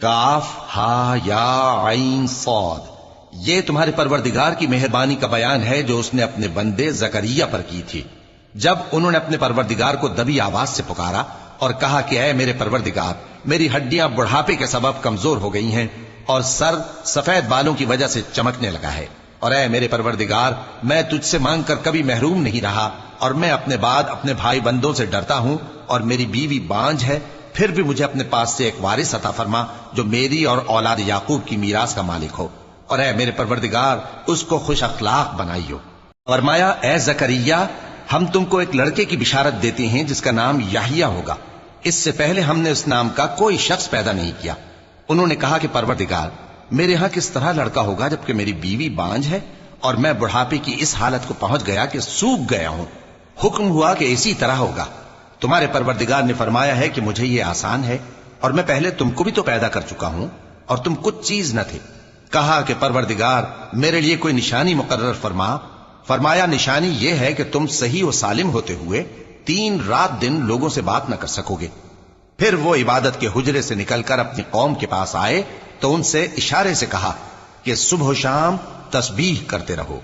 काफ हा या आइन सौद, ये तुम्हारे परवरदिगार की मेहरबानी का बयान है जो उसने अपने बंदे जकरिया पर की थी, जब उन्होंने अपने परवरदिगार को दबी आवाज से पुकारा और कहा कि ऐ मेरे परवरदिगार, मेरी हड्डियां बुढ़ापे के सबब कमजोर हो गई हैं और सर सफेद बालों की वजह से चमकने लगा है, और ऐ मेरे परवरदिगार, मैं तुझसे मांग कर कभी महरूम नहीं रहा, और मैं अपने बाद अपने भाई बंदों से डरता हूं, और मेरी बीवी बांझ है, फिर भी मुझे अपने पास से एक वारिस अता फरमा जो मेरी और औलाद याकूब की मीरास का मालिक हो, और ऐ मेरे परवरदिगार, उसको खुश अखलाक बनाइयो। फरमाया, ऐ जकरिया, हम तुमको एक लड़के की बिशारत देते हैं जिसका नाम याहिया होगा। इससे पहले हमने उस नाम का कोई शख्स पैदा नहीं किया। उन्होंने कहा कि परवरदिगार, मेरे यहां किस तरह लड़का होगा जबकि मेरी बीवी बांझ है और मैं बुढ़ापे की इस हालत को पहुंच गया कि सूख गया हूं। हुक्म हुआ कि इसी तरह होगा। तुम्हारे परवरदिगार ने फरमाया है कि मुझे ये आसान है, और मैं पहले तुमको भी तो पैदा कर चुका हूं और तुम कुछ चीज न थे। कहा कि परवरदिगार, मेरे लिए कोई निशानी मुकर्रर फरमा। फरमाया, निशानी यह है कि तुम सही और सालिम होते हुए 3 रात दिन लोगों से बात न कर सकोगे। फिर वो इबादत के हुजरे से निकलकर अपनी कौम के पास आए तो उनसे इशारे से कहा कि सुबह शाम तस्बीह करते रहो।